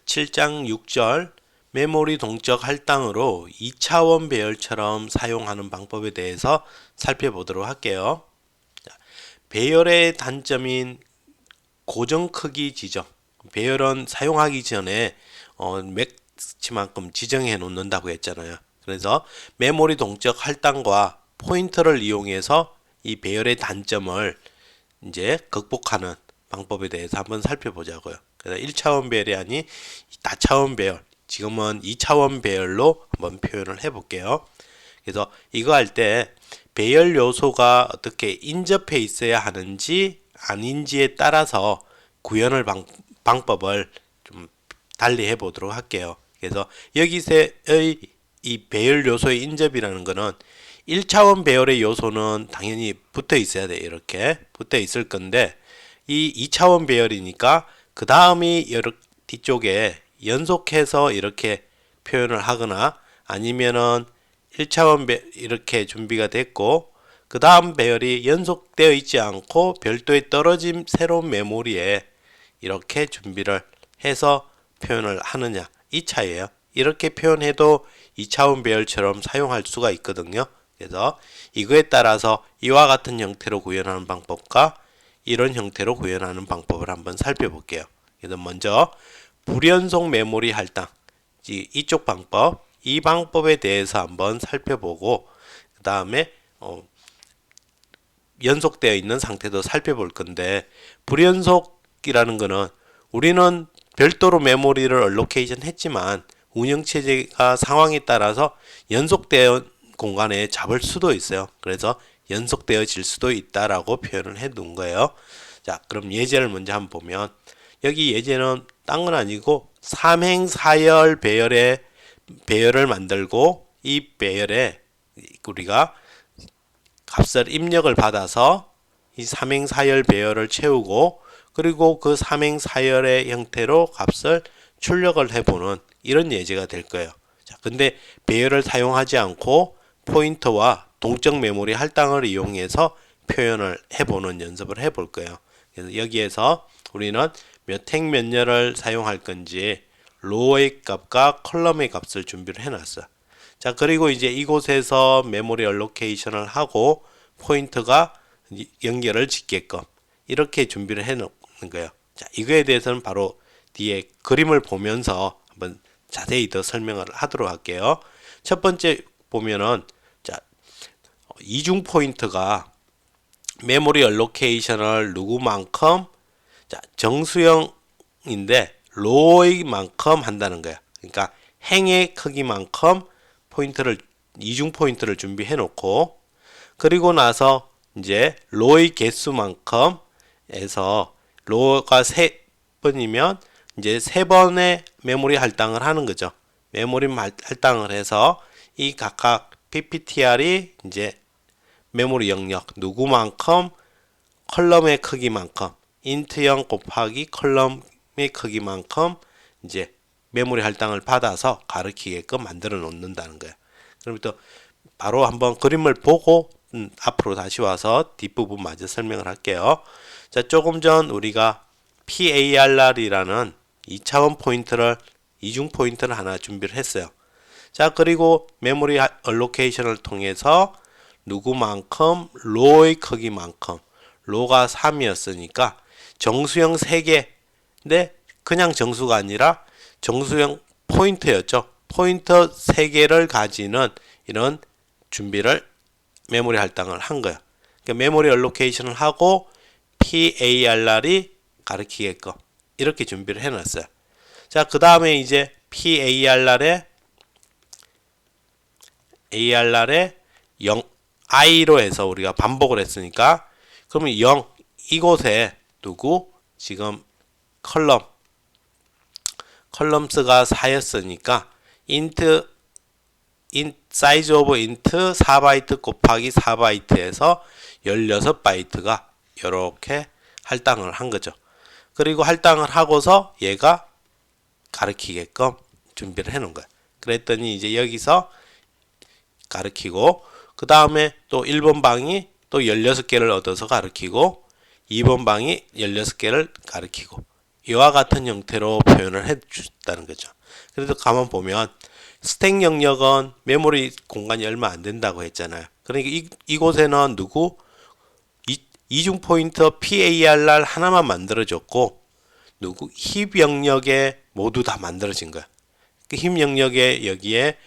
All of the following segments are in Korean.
7장 6절 메모리 동적 할당으로 2차원 배열처럼 사용하는 방법에 대해서 살펴보도록 할게요. 배열의 단점인 고정 크기 지정. 배열은 사용하기 전에 맥시만큼 지정해 놓는다고 했잖아요. 그래서 메모리 동적 할당과 포인터를 이용해서 이 배열의 단점을 이제 극복하는 방법에 대해서 한번 살펴보자고요. 그래서 1차원 배열이 아닌 다차원 배열, 지금은 2차원 배열로 한번 표현을 해볼게요. 그래서 이거 할 때 배열 요소가 어떻게 인접해 있어야 하는지 아닌지에 따라서 구현을 방법을 좀 달리 해보도록 할게요. 그래서 여기서의 이 배열 요소의 인접이라는 거는 1차원 배열의 요소는 당연히 붙어 있어야 돼. 이렇게 붙어 있을 건데 이 2차원 배열이니까 그 다음이 뒤쪽에 연속해서 이렇게 표현을 하거나 아니면은 1차원 이렇게 준비가 됐고 그 다음 배열이 연속되어 있지 않고 별도의 떨어진 새로운 메모리에 이렇게 준비를 해서 표현을 하느냐 이 차이에요. 이렇게 표현해도 2차원 배열처럼 사용할 수가 있거든요. 그래서 이거에 따라서 이와 같은 형태로 구현하는 방법과 이런 형태로 구현하는 방법을 한번 살펴볼게요. 그래서 먼저 불연속 메모리 할당 이쪽 방법, 이 방법에 대해서 한번 살펴보고 그 다음에 연속되어 있는 상태도 살펴볼 건데 불연속이라는 거는 우리는 별도로 메모리를 얼로케이션 했지만 운영체제가 상황에 따라서 연속되어 공간에 잡을 수도 있어요. 그래서 연속되어질 수도 있다라고 표현을 해 놓은 거예요. 자, 그럼 예제를 먼저 한번 보면 여기 예제는 딴 건 아니고 삼행사열 배열을 만들고 이 배열에 우리가 값을 입력을 받아서 이 삼행사열 배열을 채우고 그리고 그 삼행사열의 형태로 값을 출력을 해보는 이런 예제가 될 거예요. 자, 근데 배열을 사용하지 않고 포인터와 동적 메모리 할당을 이용해서 표현을 해보는 연습을 해볼 거예요. 그래서 여기에서 우리는 몇 행 몇 열을 사용할 건지 로의 값과 컬럼의 값을 준비를 해놨어요. 자, 그리고 이제 이곳에서 메모리 얼로케이션을 하고 포인터가 연결을 짓게끔 이렇게 준비를 해 놓는 거예요. 자, 이거에 대해서는 바로 뒤에 그림을 보면서 한번 자세히 더 설명을 하도록 할게요. 첫 번째 보면은 자, 이중 포인터가 메모리 얼로케이션을 누구만큼 자, 정수형인데 로의 만큼 한다는 거야. 그러니까 행의 크기만큼 포인터를 이중 포인터를 준비해 놓고 그리고 나서 이제 로의 개수만큼 해서 로가 3번이면 이제 3번의 메모리 할당을 하는 거죠. 메모리 할당을 해서 이 각각 PPTR이 이제 메모리 영역 누구만큼 컬럼의 크기만큼 인트형 곱하기 컬럼의 크기만큼 이제 메모리 할당을 받아서 가리키게끔 만들어 놓는다는 거예요. 그럼 또 바로 한번 그림을 보고 앞으로 다시 와서 뒷부분 마저 설명을 할게요. 자, 조금 전 우리가 PARR이라는 2차원 포인터를 이중 포인터를 하나 준비를 했어요. 자, 그리고 메모리 얼로케이션을 통해서 누구만큼 로의 크기만큼 로가 3이었으니까 정수형 3개인데 그냥 정수가 아니라 정수형 포인터였죠. 포인터 3개를 가지는 이런 준비를 메모리 할당을 한 거예요. 그러니까 메모리 얼로케이션을 하고 PARR이 가리키게끔 이렇게 준비를 해놨어요. 자, 그 다음에 이제 PARR에 I로 해서 우리가 반복을 했으니까 그러면 0 이곳에 누구 지금 컬럼스가 4였으니까 size of int 4바이트 곱하기 4바이트에서 16바이트가 이렇게 할당을 한 거죠. 그리고 할당을 하고서 얘가 가리키게끔 준비를 해 놓은 거예요. 그랬더니 이제 여기서 가리키고 그 다음에 또 1번 방이 또 16개를 얻어서 가리키고 2번 방이 16개를 가리키고 이와 같은 형태로 표현을 해 줬다는 거죠. 그래도 가만 보면 스택 영역은 메모리 공간이 얼마 안 된다고 했잖아요. 그러니까 이곳에는 누구? 이중 포인터 PARR 하나만 만들어줬고 누구? 힙 영역에 모두 다 만들어진 거야. 그 힙 영역에 여기에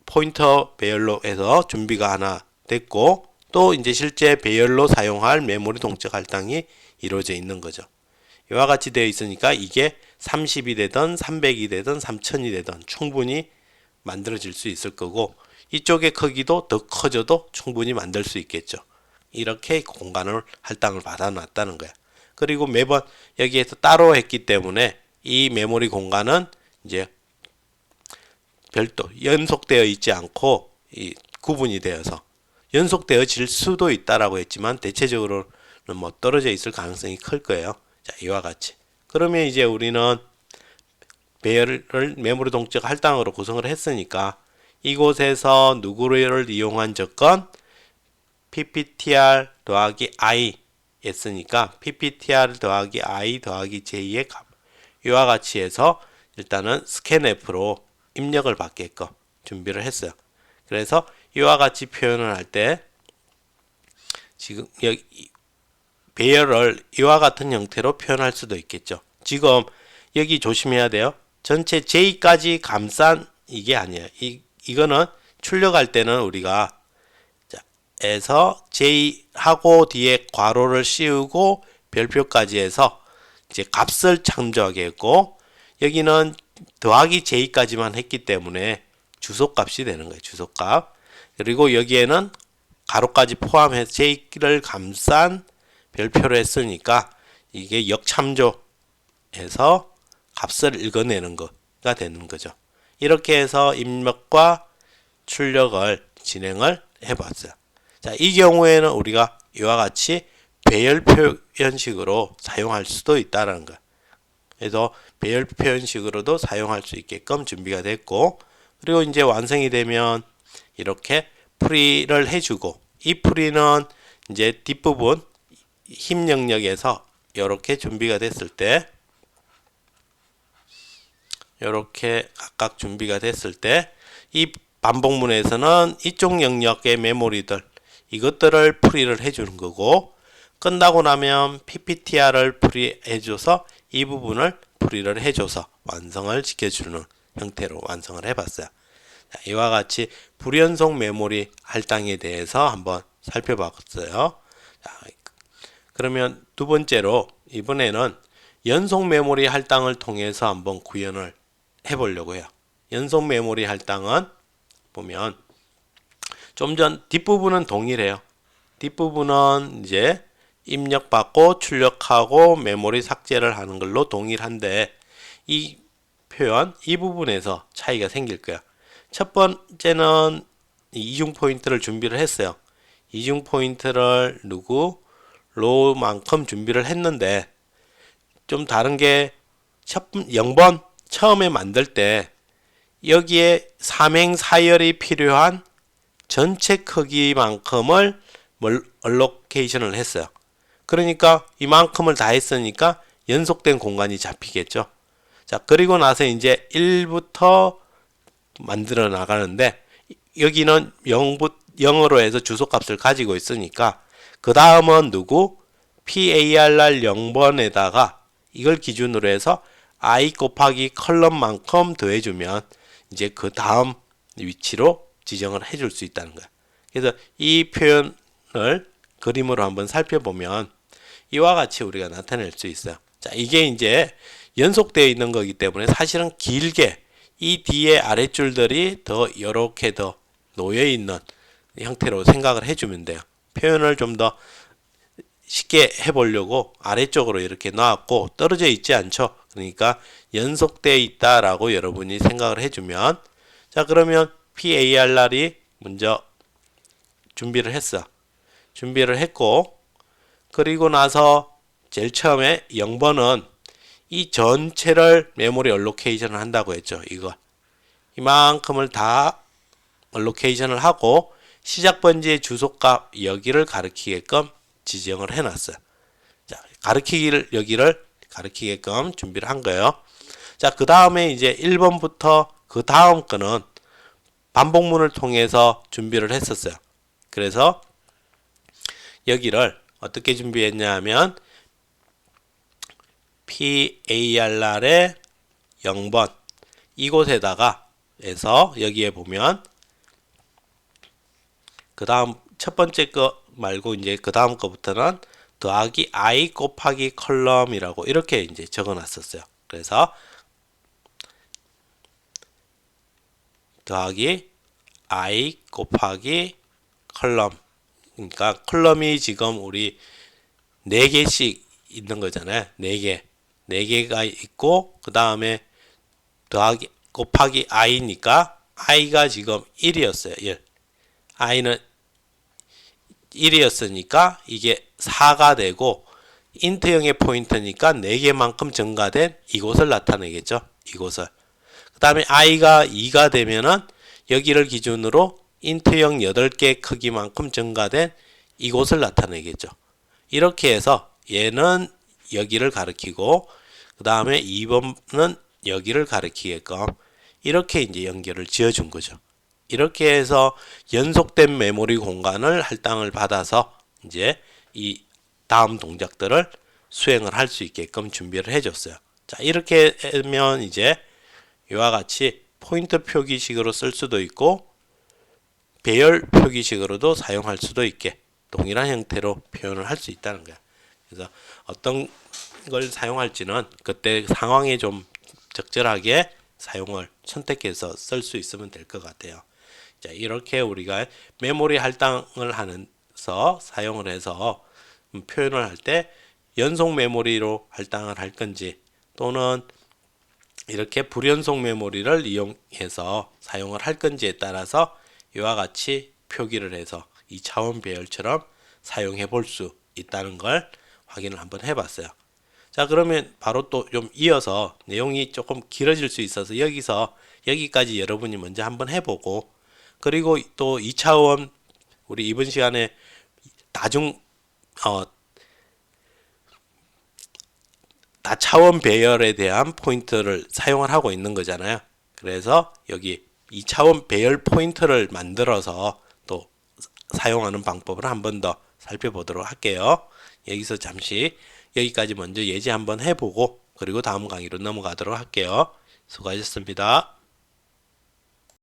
포인터 배열로 해서 준비가 하나 됐고 또 이제 실제 배열로 사용할 메모리 동적 할당이 이루어져 있는 거죠. 이와 같이 되어 있으니까 이게 30이 되든 300이 되든 3000이 되든 충분히 만들어질 수 있을 거고 이쪽의 크기도 더 커져도 충분히 만들 수 있겠죠. 이렇게 공간을 할당을 받아 놨다는 거야. 그리고 매번 여기에서 따로 했기 때문에 이 메모리 공간은 이제 별도 연속되어 있지 않고 구분이 되어서 연속되어질 수도 있다라고 했지만 대체적으로는 뭐 떨어져 있을 가능성이 클 거예요. 자, 이와 같이. 그러면 이제 우리는 배열을 메모리 동적 할당으로 구성을 했으니까 이곳에서 누구를 이용한 조건 pptr 더하기 i 했으니까 pptr 더하기 i 더하기 j의 값 이와 같이 해서 일단은 scanf로 입력을 받게끔 준비를 했어요. 그래서 이와 같이 표현을 할 때 지금 여기 배열을 이와 같은 형태로 표현할 수도 있겠죠. 지금 여기 조심해야 돼요. 전체 j까지 감싼 이게 아니에요. 이거는 출력할 때는 우리가 에서 j 하고 뒤에 괄호를 씌우고 별표까지 해서 이제 값을 참조하게 했고 여기는 더하기 j까지만 했기 때문에 주소값이 되는 거예요. 주소값. 그리고 여기에는 가로까지 포함해서 j를 감싼 별표로 했으니까 이게 역참조해서 값을 읽어내는 거가 되는 거죠. 이렇게 해서 입력과 출력을 진행을 해봤어요. 자, 이 경우에는 우리가 이와 같이 배열 표현식으로 사용할 수도 있다는 거. 그래서 배열 표현식으로도 사용할 수 있게끔 준비가 됐고, 그리고 이제 완성이 되면 이렇게 풀이를 해주고, 이 풀이는 이제 뒷부분 힘 영역에서 이렇게 준비가 됐을 때, 이렇게 각각 준비가 됐을 때, 이 반복문에서는 이쪽 영역의 메모리들, 이것들을 풀이를 해주는 거고, 끝나고 나면 PPTR을 풀이해줘서 이 부분을 풀이를 해줘서 완성을 시켜주는 형태로 완성을 해봤어요. 자, 이와 같이 불연속 메모리 할당에 대해서 한번 살펴봤어요. 자, 그러면 두 번째로 이번에는 연속 메모리 할당을 통해서 한번 구현을 해보려고 해요. 연속 메모리 할당은 보면 좀 전 뒷부분은 동일해요. 뒷부분은 이제 입력받고 출력하고 메모리 삭제를 하는 걸로 동일한데 이 표현, 이 부분에서 차이가 생길 거야. 첫 번째는 이중 포인트를 준비를 했어요. 이중 포인트를 로만큼 준비를 했는데 좀 다른 게 0번 처음에 만들 때 여기에 삼행사열이 필요한 전체 크기만큼을 얼로케이션을 했어요. 그러니까 이만큼을 다 했으니까 연속된 공간이 잡히겠죠. 자, 그리고 나서 이제 1부터 만들어 나가는데 여기는 0으로 해서 주소값을 가지고 있으니까 그 다음은 PARR 0번에다가 이걸 기준으로 해서 i 곱하기 컬럼만큼 더해주면 이제 그 다음 위치로 지정을 해줄 수 있다는 거야. 그래서 이 표현을 그림으로 한번 살펴보면 이와 같이 우리가 나타낼 수 있어요. 자, 이게 이제 연속되어 있는 거기 때문에 사실은 길게 이 뒤에 아랫줄들이 더 이렇게 더 놓여 있는 형태로 생각을 해주면 돼요. 표현을 좀 더 쉽게 해보려고 아래쪽으로 이렇게 놔왔고 떨어져 있지 않죠. 그러니까 연속되어 있다라고 여러분이 생각을 해주면 자, 그러면 PARR이 먼저 준비를 했어. 준비를 했고 그리고 나서 제일 처음에 0번은 이 전체를 메모리 얼로케이션을 한다고 했죠. 이만큼을 다 얼로케이션을 하고 시작 번지의 주소값 여기를 가리키게끔 지정을 해놨어요. 자, 가리키기를 여기를 가르치게끔 준비를 한 거예요. 자, 그 다음에 이제 1번부터 그 다음 거는 반복문을 통해서 준비를 했었어요. 그래서 여기를 어떻게 준비했냐 하면 PARR의 0번 이곳에다가 해서 여기에 보면 그 다음 첫 번째 거 말고 이제 그 다음 거부터는 더하기 I 곱하기 컬럼이라고 이렇게 이제 적어 놨었어요. 그래서 더하기 I 곱하기 컬럼. 그러니까 컬럼이 지금 우리 4개씩 있는 거잖아요. 4개. 4개가 있고 그 다음에 더하기 곱하기 i니까 i가 지금 1이었어요. 1. i는 1이었으니까 이게 4가 되고 인트형의 포인트니까 4개만큼 증가된 이곳을 나타내겠죠. 이곳을. 그 다음에 i가 2가 되면은 여기를 기준으로 인트형 8개 크기만큼 증가된 이곳을 나타내겠죠. 이렇게 해서 얘는 여기를 가리키고 그 다음에 2번은 여기를 가리키게끔 이렇게 이제 연결을 지어준 거죠. 이렇게 해서 연속된 메모리 공간을 할당을 받아서 이제 이 다음 동작들을 수행을 할 수 있게끔 준비를 해줬어요. 자, 이렇게 하면 이제 이와 같이 포인트 표기식으로 쓸 수도 있고 배열 표기식으로도 사용할 수도 있게 동일한 형태로 표현을 할 수 있다는 거야. 그래서 어떤 걸 사용할지는 그때 상황에 좀 적절하게 사용을 선택해서 쓸 수 있으면 될 것 같아요. 자, 이렇게 우리가 메모리 할당을 하면서 사용을 해서 표현을 할 때 연속 메모리로 할당을 할 건지 또는 이렇게 불연속 메모리를 이용해서 사용을 할 건지에 따라서 이와 같이 표기를 해서 2차원 배열처럼 사용해 볼 수 있다는 걸 확인을 한번 해봤어요. 자, 그러면 바로 또 좀 이어서 내용이 조금 길어질 수 있어서 여기까지 여러분이 먼저 한번 해보고 그리고 또 2차원 우리 이번 시간에 다차원 배열에 대한 포인트를 사용을 하고 있는 거잖아요. 그래서 여기 2차원 배열 포인트를 만들어서 또 사용하는 방법을 한 번 더 살펴보도록 할게요. 여기서 잠시 여기까지 먼저 예제 한번 해보고 그리고 다음 강의로 넘어가도록 할게요. 수고하셨습니다.